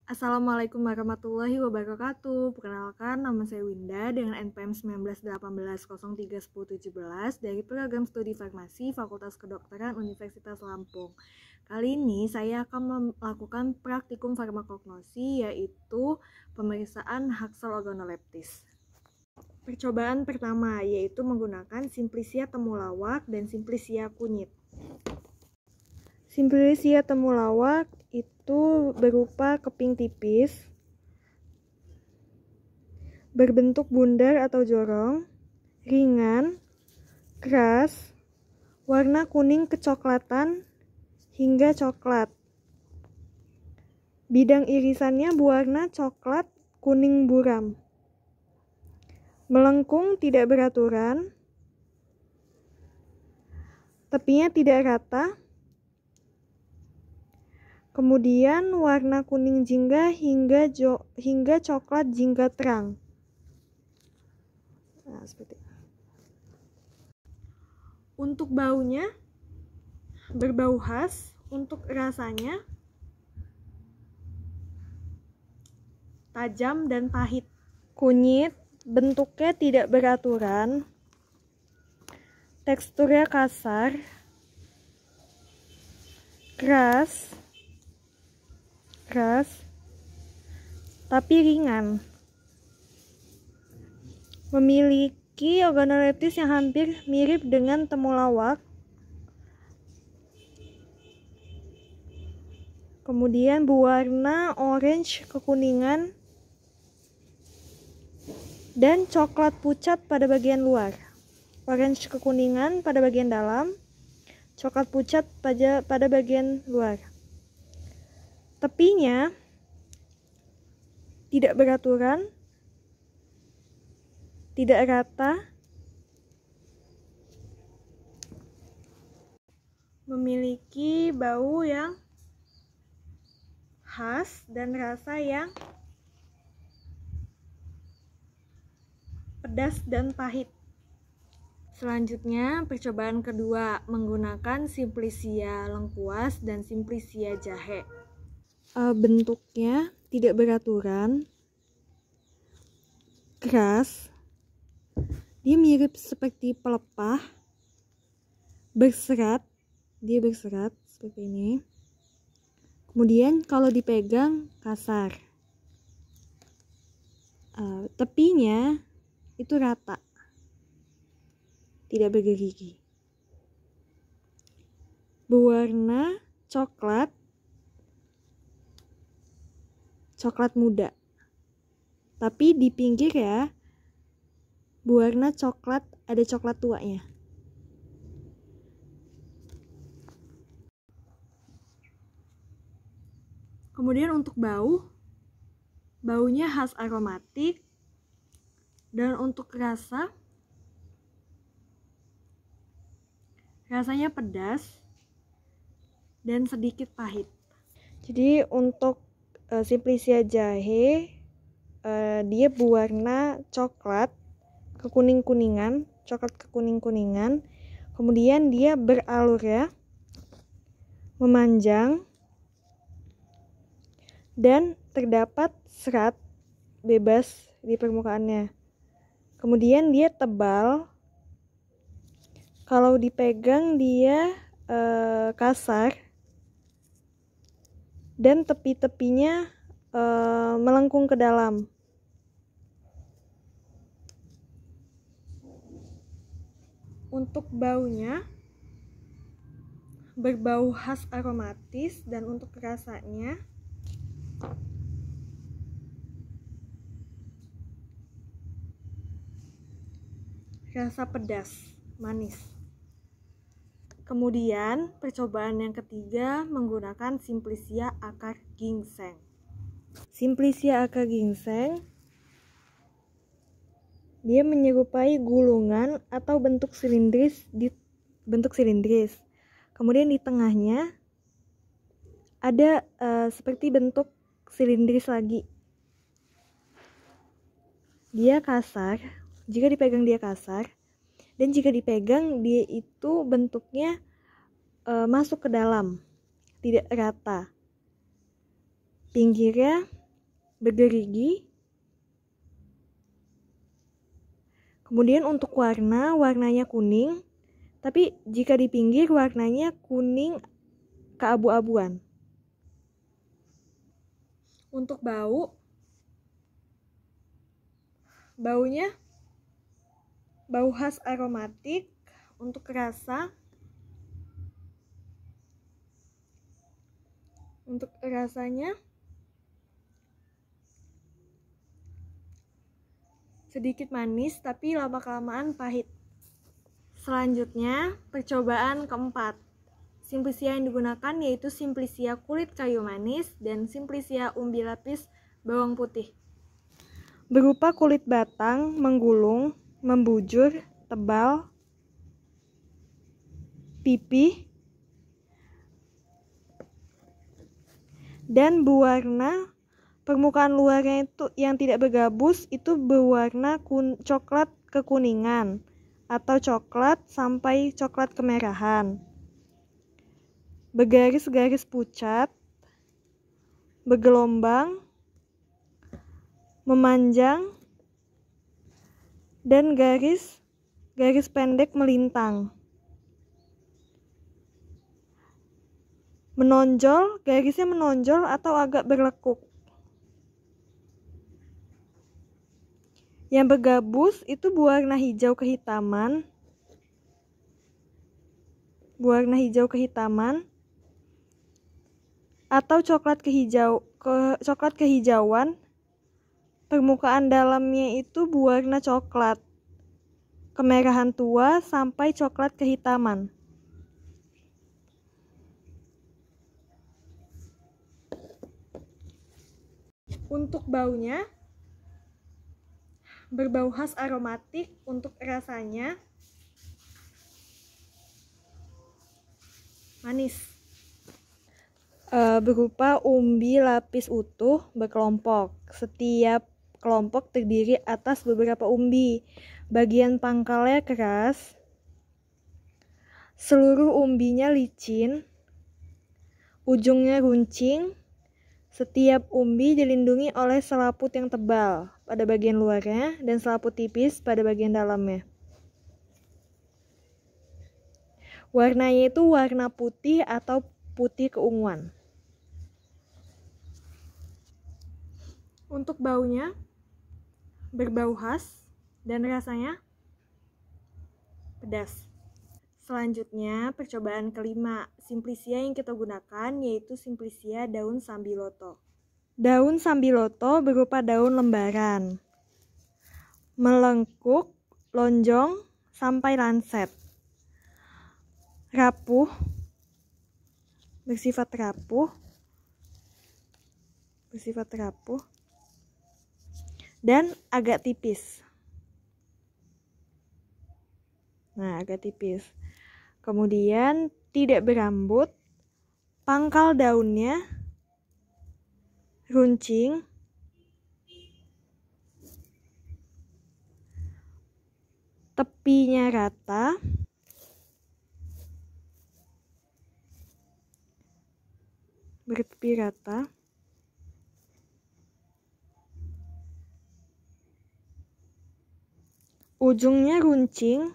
Assalamualaikum warahmatullahi wabarakatuh. Perkenalkan, nama saya Winda dengan NPM 1918031017 dari program studi farmasi Fakultas Kedokteran Universitas Lampung. Kali ini saya akan melakukan praktikum farmakognosi, yaitu pemeriksaan Haxal organoleptis. Percobaan pertama yaitu menggunakan Simplicia temulawak dan Simplicia kunyit. Simplicia temulawak itu berupa keping tipis, berbentuk bundar atau jorong, ringan, keras, warna kuning kecoklatan hingga coklat. Bidang irisannya berwarna coklat kuning buram. Melengkung tidak beraturan, tepinya tidak rata. Kemudian warna kuning jingga hingga coklat jingga terang. Nah, seperti itu. Untuk baunya berbau khas, untuk rasanya tajam dan pahit. Kunyit bentuknya tidak beraturan, teksturnya kasar, keras, tapi ringan. Memiliki organoleptis yang hampir mirip dengan temulawak. Kemudian berwarna orange kekuningan dan coklat pucat pada bagian luar. Orange kekuningan pada bagian dalam, coklat pucat pada bagian luar. Tepinya tidak beraturan, tidak rata, memiliki bau yang khas dan rasa yang pedas dan pahit. Selanjutnya, percobaan kedua menggunakan Simplicia lengkuas dan Simplicia jahe. Bentuknya tidak beraturan, keras, dia mirip seperti pelepah, berserat seperti ini. Kemudian kalau dipegang kasar, tepinya itu rata, tidak bergerigi, berwarna coklat muda, tapi di pinggir ya berwarna coklat, ada coklat tuanya. Kemudian untuk baunya khas aromatik, dan untuk rasanya pedas dan sedikit pahit. Jadi untuk Simplicia jahe dia berwarna coklat kekuning-kuningan, kemudian dia beralur ya, memanjang, dan terdapat serat bebas di permukaannya. Kemudian dia tebal, kalau dipegang dia kasar, dan tepi-tepinya melengkung ke dalam. Untuk baunya berbau khas aromatis, dan untuk rasanya rasa pedas, manis. Kemudian percobaan yang ketiga menggunakan Simplicia akar ginseng. Simplicia akar ginseng dia menyerupai gulungan atau bentuk silindris. Kemudian di tengahnya ada seperti bentuk silindris lagi. Dia kasar, jika dipegang dia kasar, dan jika dipegang dia itu bentuknya masuk ke dalam, tidak rata. pinggirnya bergerigi. Kemudian untuk warnanya kuning, tapi jika di pinggir warnanya kuning keabu-abuan. Untuk baunya bau khas aromatik. Untuk rasanya sedikit manis tapi lama-kelamaan pahit. Selanjutnya, percobaan keempat. Simplicia yang digunakan yaitu Simplicia kulit kayu manis dan Simplicia umbi lapis bawang putih. Berupa kulit batang, menggulung, membujur, tebal, pipih, dan berwarna. Permukaan luarnya itu yang tidak bergabus itu berwarna coklat kekuningan atau coklat sampai coklat kemerahan. Bergaris-garis pucat, bergelombang, memanjang, dan garis pendek melintang. Garisnya menonjol atau agak berlekuk. Yang bergabus itu berwarna hijau kehitaman, atau coklat kehijauan. Permukaan dalamnya itu berwarna coklat, kemerahan tua sampai coklat kehitaman. Untuk baunya berbau khas aromatik. Untuk rasanya manis, berupa umbi lapis utuh berkelompok. Setiap kelompok terdiri atas beberapa umbi. Bagian pangkalnya keras, seluruh umbinya licin, ujungnya runcing. Setiap umbi dilindungi oleh selaput yang tebal pada bagian luarnya dan selaput tipis pada bagian dalamnya. Warnanya itu warna putih atau putih keunguan. Untuk baunya berbau khas dan rasanya pedas. Selanjutnya, percobaan kelima. Simplicia yang kita gunakan yaitu Simplicia daun sambiloto. Daun sambiloto berupa daun lembaran, melengkuk, lonjong, sampai lancet. Bersifat rapuh, dan agak tipis. Kemudian tidak berambut, pangkal daunnya runcing, tepinya rata, bertepi rata, ujungnya runcing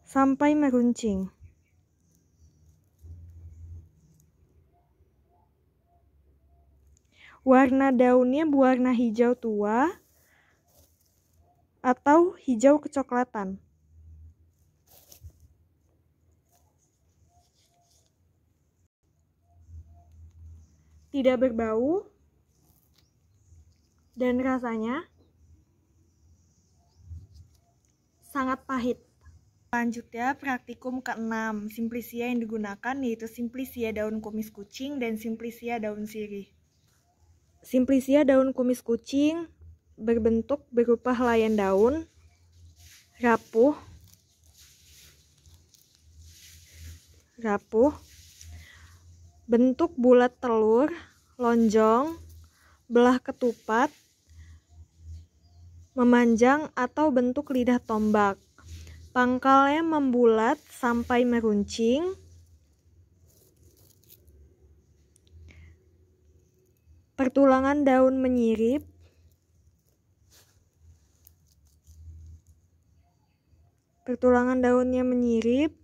sampai meruncing. Warna daunnya berwarna hijau tua atau hijau kecoklatan. Tidak berbau dan rasanya sangat pahit. Selanjutnya, praktikum ke-6. Simplicia yang digunakan yaitu Simplicia daun kumis kucing dan Simplicia daun sirih. Simplicia daun kumis kucing berbentuk berupa helaian daun, rapuh, bentuk bulat telur, lonjong, belah ketupat, memanjang atau bentuk lidah tombak. Pangkalnya membulat sampai meruncing. Pertulangan daun menyirip. Pertulangan daunnya menyirip.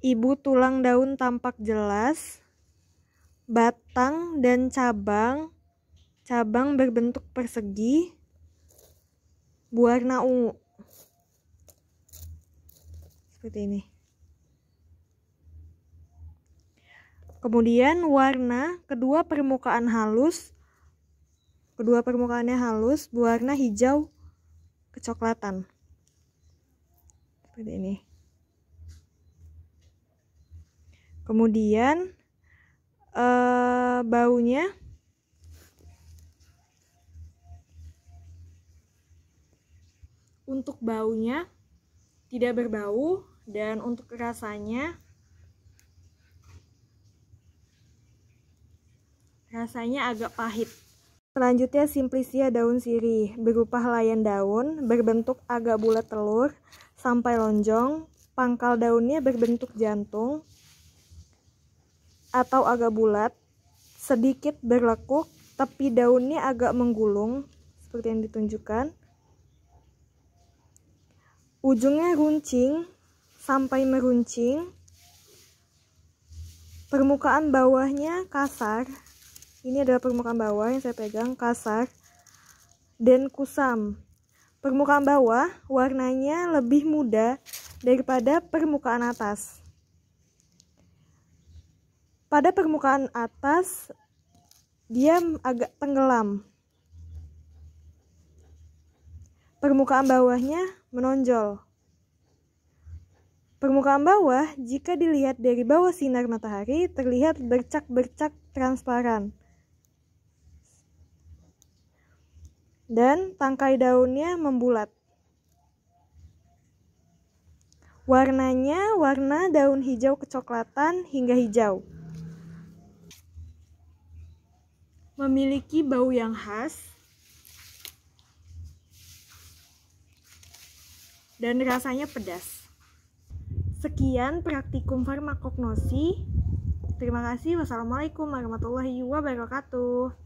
Ibu tulang daun tampak jelas. Batang dan cabang berbentuk persegi. Berwarna ungu. Seperti ini. Kemudian warna kedua permukaannya halus, berwarna hijau kecoklatan. Seperti ini. Kemudian baunya untuk baunya tidak berbau, dan untuk rasanya agak pahit. Selanjutnya Simplicia daun sirih, berupa helaian daun, berbentuk agak bulat telur sampai lonjong. Pangkal daunnya berbentuk jantung atau agak bulat, sedikit berlekuk, tepi daunnya agak menggulung seperti yang ditunjukkan. Ujungnya runcing sampai meruncing. Permukaan bawahnya kasar. Ini adalah permukaan bawah yang saya pegang, kasar dan kusam. Permukaan bawah warnanya lebih muda daripada permukaan atas. Pada permukaan atas dia agak tenggelam. Permukaan bawahnya menonjol. Permukaan bawah jika dilihat dari bawah sinar matahari terlihat bercak-bercak transparan. Dan tangkai daunnya membulat. Warnanya warna daun hijau kecoklatan hingga hijau. Memiliki bau yang khas dan rasanya pedas. Sekian praktikum farmakognosi. Terima kasih. Wassalamualaikum warahmatullahi wabarakatuh.